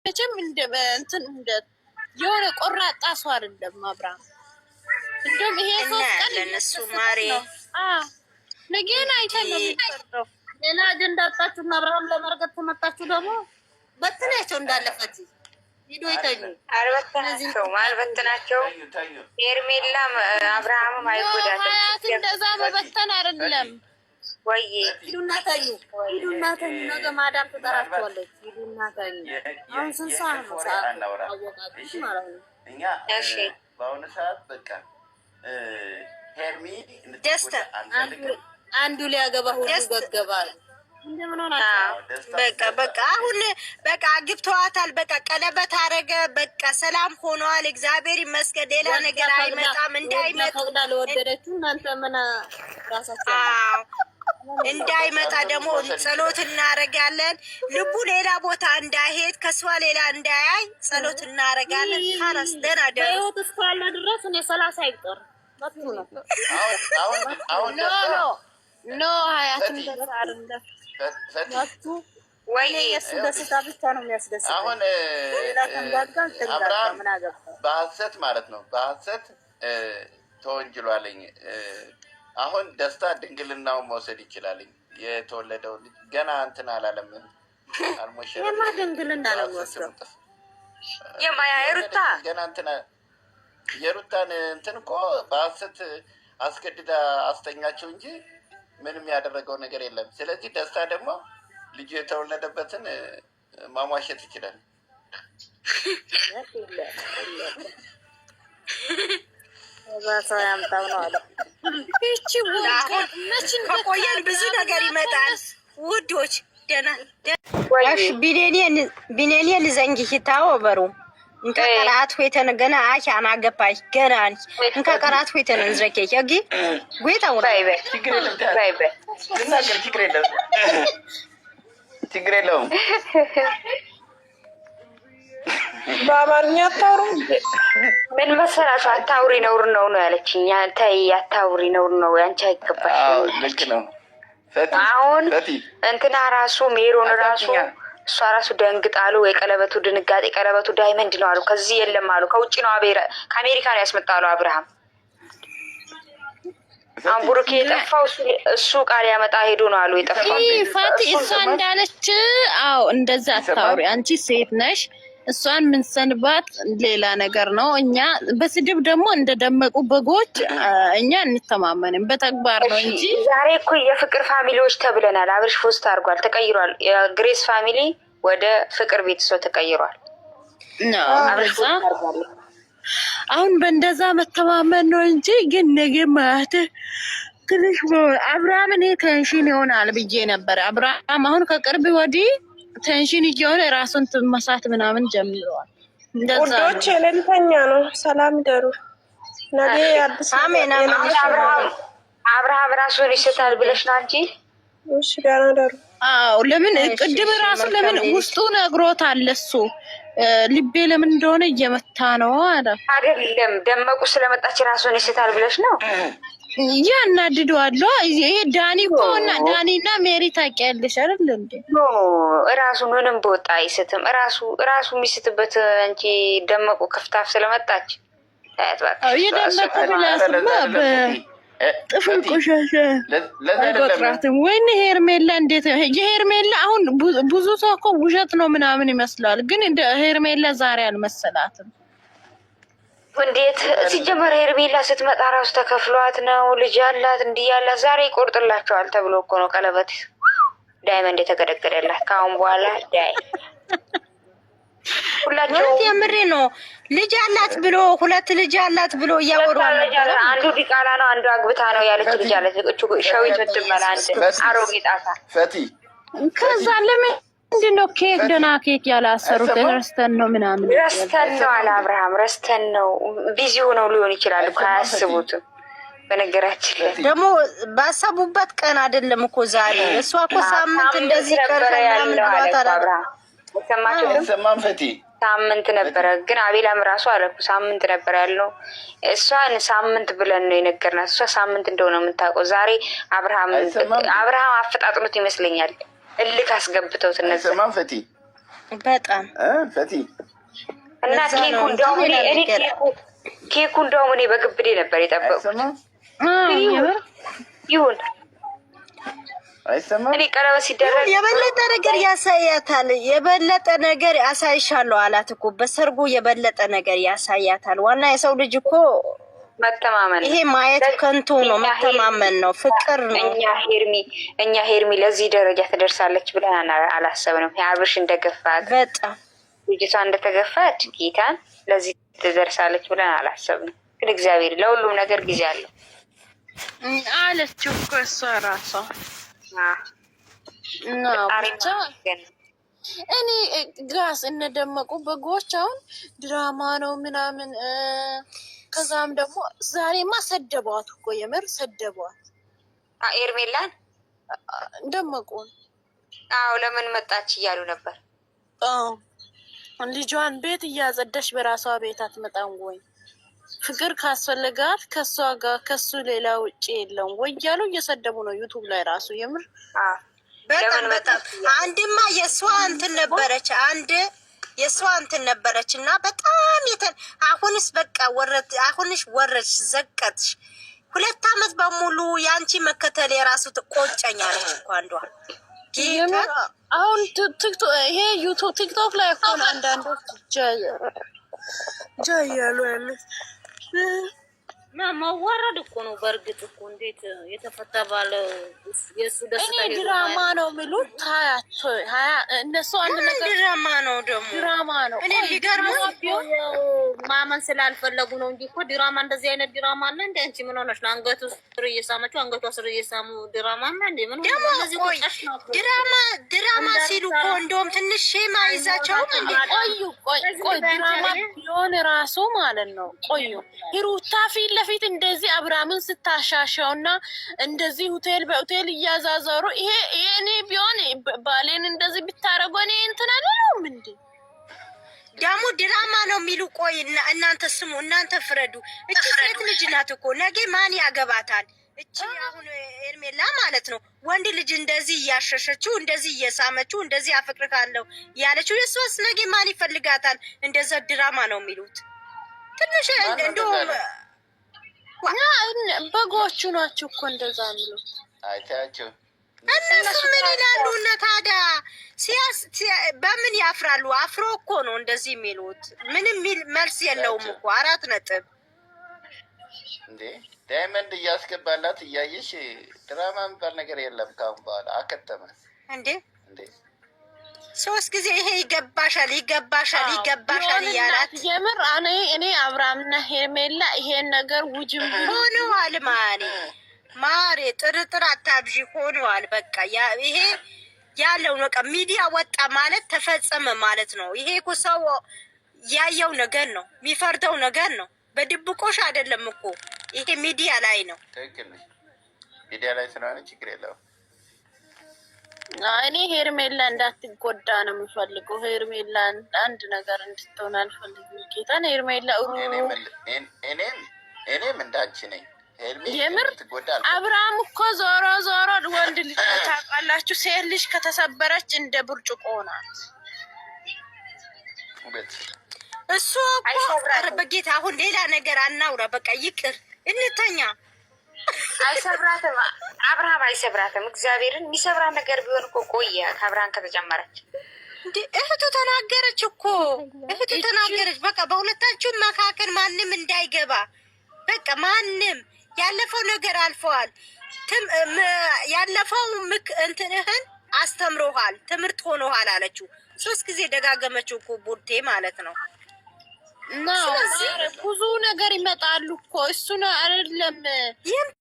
መቼም እንትን የሆነ ቆራጣ ሰው አይደለም አብርሃም። እንደውም ይሄ ሶስት ቀን ለነሱ ማሬ ነገና አይተን ነው የሚፈርደው። ሌላ አጀንዳ አጣችሁና አብርሃም ለመርገጥ ተመጣችሁ ደግሞ በትናቸው እንዳለፈት ሂዶ ይተኙ። አልበትናቸው ሄርሜላ አብርሃምም አይጎዳትም። ሀያት እንደዛ በበተን አይደለም ወይ ሂዱና ተኙ፣ ሂዱና ተኙ። ነገ ማዳም ትጠራችኋለች። ሂዱና ተኙ። አሁን ስንት ሰዓት ነው? ሰዓት አወቃችሁ ማለት ነው። እሺ በአሁኑ ሰዓት በቃ ሄርሚ ደስታ አንዱ ሊያገባ ሁሉ ገገባል። በቃ አሁን በቃ አግብተዋታል። በቃ ቀለበት አረገ። በቃ ሰላም ሆኗል። እግዚአብሔር ይመስገን። ሌላ ነገር አይመጣም። እንዳይመጣ ለወደደችው እናንተ ምን ራሳችሁ እንዳይመጣ ደግሞ ጸሎት እናረጋለን። ልቡ ሌላ ቦታ እንዳይሄድ ከሷ ሌላ እንዳያይ ጸሎት እናረጋለን። ካላስ ደህና ደህና እስካለ ድረስ እኔ 30 አይቀር አሁን ኖ ሀያትም ደርሳለሁ ወይ እሱ ደስታ ብቻ ነው የሚያስደስት። አሁን አብርሃም በሐሰት ማለት ነው በሐሰት ተወንጅሏለኝ። አሁን ደስታ ድንግልናውን መውሰድ ይችላልኝ። የተወለደው ልጅ ገና እንትን አላለም አልሞሸረም። የማ ድንግልና ነው የሚወስደው? የሩታ ገና እንትን የሩታን እንትን እኮ በሐሰት አስገድዳ አስተኛቸው እንጂ ምንም ያደረገው ነገር የለም። ስለዚህ ደስታ ደግሞ ልጁ የተወለደበትን ማሟሸት ይችላል። ከቆየን ብዙ ነገር ይመጣል ውዶች። ደህና ቢኔኔ ልዘንጊ ሂታው በሩ እንካ ቀራት ሆይተን ገና አኪ አናገባይ ገና እንካ ቀራት ሆይተን እንዝረከ ይገ ጎይታው ባይበ ባይበ ችግር የለውም። በአማርኛ አታውሩ። ምን መሰላችሁ? አታውሪ ነውር ነው ያለችኝ። ተይ አታውሪ ነውር ነው ያንቺ አይገባሽ። ልክ ነው። አሁን እንትና ራሱ ሜሮን ራሱ እሷ ራሱ ደንግጣሉ። የቀለበቱ ድንጋጤ ቀለበቱ ዳይመንድ ነው አሉ። ከዚህ የለም አሉ። ከውጭ ነው ከአሜሪካ ነው ያስመጣሉ አብርሃም። አምቡሩክ የጠፋው እሱ ቃል ያመጣ ሄዶ ነው አሉ የጠፋው። ፋቲ እሷ እንዳለች አዎ እንደዛ አታውሪ። አንቺ ሴት ነሽ። እሷን ምን ሰንባት ሌላ ነገር ነው። እኛ በስድብ ደግሞ እንደደመቁ በጎች እኛ እንተማመንም በተግባር ነው እንጂ። ዛሬ እኮ የፍቅር ፋሚሊዎች ተብለናል። አብርሽ ፖስት አድርጓል፣ ተቀይሯል። የግሬስ ፋሚሊ ወደ ፍቅር ቤተሰብ ተቀይሯል። አሁን በእንደዛ መተማመን ነው እንጂ ግን ነገ ማለት ትንሽ አብርሃም እኔ ቴንሽን ይሆናል ብዬ ነበር። አብርሃም አሁን ከቅርብ ወዲህ ቴንሽን እየሆነ ራሱን መሳት ምናምን ጀምረዋል። ውዶች የሌልተኛ ነው። ሰላም ደሩ ነገ አዲስ አሜን። አብርሃም ራሱን ይስታል ብለሽ ነው እንጂ እሺ ደህና ደሩ። አዎ ለምን ቅድም ራሱ ለምን ውስጡ ነግሮታል። እሱ ልቤ ለምን እንደሆነ እየመታ ነው አለ አይደለም። ደመቁ ስለመጣች ራሱን ይስታል ብለሽ ነው ያናድደዋል። ይሄ ዳኒ እኮ እና ዳኒና ሜሪ ታውቂያለሽ አይደል እንዴ? እራሱ ምንም በወጣ አይስትም። እራሱ የሚስትበት እንጂ ደመቁ ክፍታፍ ስለመጣች የደመቁ ብላስማ በጥፍር ቆሻሻ አይቆጥራትም። ወይኔ ሄርሜላ እንዴት የሄርሜላ አሁን ብዙ ሰው እኮ ውሸት ነው ምናምን ይመስላል፣ ግን እንደ ሄርሜላ ዛሬ አልመሰላትም። እንዴት ሲጀመር ሄርሜላ ስትመጣ ራሱ ተከፍሏት ነው ልጅ ያላት እንዲህ ያላት። ዛሬ ይቆርጥላቸዋል ተብሎ እኮ ነው ቀለበት ዳይመንድ የተገደገደላት። ከአሁን በኋላ ዳይ ሁላቸው የምሬ ነው ልጅ ያላት ብሎ ሁለት ልጅ ያላት ብሎ እያወሩ አንዱ ዲቃላ ነው አንዱ አግብታ ነው ያለች ልጅ አለች። ሸዊት ምትመላ አንድ አሮጌ ጣሳ ፈቲ ከዛ ለምን ምንድነው ኬክ ደና ኬክ ያላሰሩት? ረስተን ነው ምናምን ረስተን ነው አለ አብርሃም። ረስተን ነው ቢዚ ሆነው ሊሆን ይችላል እኮ አያስቡትም። በነገራችን ላይ ደግሞ ባሰቡበት ቀን አይደለም እኮ ዛሬ። እሷ እኮ ሳምንት እንደዚህ ቀርተና ምን ብሏታል አብርሃም? ሰማን ፈቲ ሳምንት ነበረ፣ ግን አቤላም ራሱ አለኩ ሳምንት ነበር ያለው። እሷን ሳምንት ብለን ነው የነገርናት። እሷ ሳምንት እንደሆነ የምታውቀው ዛሬ አብርሃም አፈጣጥኑት ይመስለኛል። እልክ አስገብተውት እነዚህ ሰማን ፈቲ በጣም ፈቲ እና ኬኩ እንደውም እኔ በግብዴ ነበር የጠበቁት። ይሁን አይሰማም። እኔ ቀለበት ሲደረግ የበለጠ ነገር ያሳያታል። የበለጠ ነገር ያሳይሻለሁ አላት እኮ በሰርጉ የበለጠ ነገር ያሳያታል። ዋና የሰው ልጅ እኮ መተማመን፣ ይሄ ማየት ከንቱ ነው፣ መተማመን ነው፣ ፍቅር ነው። እኛ ሄርሚ ለዚህ ደረጃ ትደርሳለች ብለን አላሰብንም። አብርሽ እንደገፋት በጣም ልጅቷ እንደተገፋች ጌታን ለዚህ ትደርሳለች ብለን አላሰብንም። ግን እግዚአብሔር ለሁሉም ነገር ጊዜ አለው አለችው እኮ እሷ ራሷ። እኔ ጋስ እነደመቁ በጎች አሁን ድራማ ነው ምናምን። ከዛም ደግሞ ዛሬማ ሰደቧት እኮ የምር ሰደቧት ኤርሜላን ደመቁን። አዎ ለምን መጣች እያሉ ነበር። ልጇን ቤት እያጸዳች በራሷ ቤት አትመጣም ወይ? ፍቅር ካስፈለጋት ከሷ ጋር ከሱ ሌላ ውጭ የለውም ወይ እያሉ እየሰደቡ ነው ዩቱብ ላይ ራሱ የምር በጣም በጣም አንድማ የእሷ እንትን ነበረች የእሷ እንትን ነበረች እና በጣም አሁንስ በቃ አሁንሽ ወረድሽ ዘቀጥሽ። 2 ዓመት በሙሉ የአንቺ መከተል የራሱ ትቆጨኛለች እኮ አንዷ አሁን ይሄ ዩቱብ ቲክቶክ ላይ እኮ ነው አንዳንዶች ጃያሉ ያለት መዋረድ እኮ ነው። በእርግጥ እኮ እንዴት የተፈታ ባለ የእሱ ደስታ እኔ ድራማ ነው የሚሉት እነሱ አንድ ነገር ድራማ ነው ደግሞ ድራማ ነው። እኔ ሊገርመው ማመን ስላልፈለጉ ነው እንጂ እኮ ድራማ እንደዚህ አይነት ድራማ አለ እንደ አንቺ ምን ሆነሽ ነው? አንገቱ ስር እየሳመችው አንገቷ ስር እየሳሙ ድራማ አለ እንዴ? ምን ሆነ? እነዚህ ድራማ ሲሉ እኮ እንደውም ትንሽ ሼማ ይዛቸው ቆይ ድራማ ቢሆን ራሱ ማለት ነው። ቆዩ ሂሩታ ፊት ለፊት እንደዚህ አብርሃምን ስታሻሻው እና እንደዚህ ሆቴል በሆቴል እያዛዘሩ ይሄ እኔ ቢሆን ባሌን እንደዚህ ብታረጉ እኔ እንትን አለውም እንዴ? ደግሞ ድራማ ነው የሚሉ ቆይ እናንተ ስሙ፣ እናንተ ፍረዱ። እቺ ሴት ልጅ ናት እኮ ነገ ማን ያገባታል? እቺ አሁን ኤርሜላ ማለት ነው ወንድ ልጅ እንደዚህ እያሸሸችው እንደዚህ እየሳመችው እንደዚህ አፈቅርካለሁ ያለችው የሷስ ነገ ማን ይፈልጋታል? እንደዛ ድራማ ነው የሚሉት። ትንሽ እንደውም በጎቹ ናቸው እኮ እንደዛ የሚሉት አይታቸው እነሱ ምን ይላሉ? እና ታዲያ በምን ያፍራሉ? አፍሮ እኮ ነው እንደዚህ የሚሉት። ምንም መልስ የለውም እኮ 4 ነጥብ እንዴ ዳይመንድ እያስገባላት እያየሽ ድራማ የሚባል ነገር የለም ካሁን በኋላ አከተመ እንዴ 3 ጊዜ ይሄ ይገባሻል እያላት የምር እኔ አብርሃምና ሄርሜላ ይሄን ነገር ውጅም ሆነዋል። ማሬ ጥርጥር አታብዢ ሆነዋል። በቃ ይሄ ያለው ነው። ሚዲያ ወጣ ማለት ተፈጸመ ማለት ነው። ይሄ እኮ ሰው ያየው ነገር ነው፣ የሚፈርደው ነገር ነው። በድብቆሽ አይደለም እኮ ይሄ ሚዲያ ላይ ነው። ትክክል ነሽ። ሚዲያ ላይ ስለሆነ ችግር የለውም። እኔ ሄርሜላ እንዳትጎዳ ነው የምፈልገው። ሄርሜላ አንድ ነገር እንድትሆን አልፈልግም። ጌታን ሄርሜላ እኔም እንዳንቺ ነኝ። የምር አብርሃም እኮ ዞሮ ወንድ ልጅ ታውቃላችሁ፣ ሴት ልጅ ከተሰበረች እንደ ብርጭቆ ናት። እሱ እኮ በጌታ አሁን ሌላ ነገር አናውራ፣ በቃ ይቅር እንተኛ። አይሰብራትም፣ አብርሃም አይሰብራትም። እግዚአብሔርን የሚሰብራ ነገር ቢሆን እኮ ቆየ ከአብርሃም ከተጨመረች። እህቱ ተናገረች እኮ ተናገረች። በቃ በሁለታችሁ መካከል ማንም እንዳይገባ በቃ ማንም ያለፈው ነገር አልፈዋል። ያለፈው እንትንህን አስተምሮሃል፣ ትምህርት ሆኖሃል አለችው። 3 ጊዜ ደጋገመችው እኮ ቡርቴ ማለት ነው። እና ብዙ ነገር ይመጣሉ እኮ እሱን አይደለም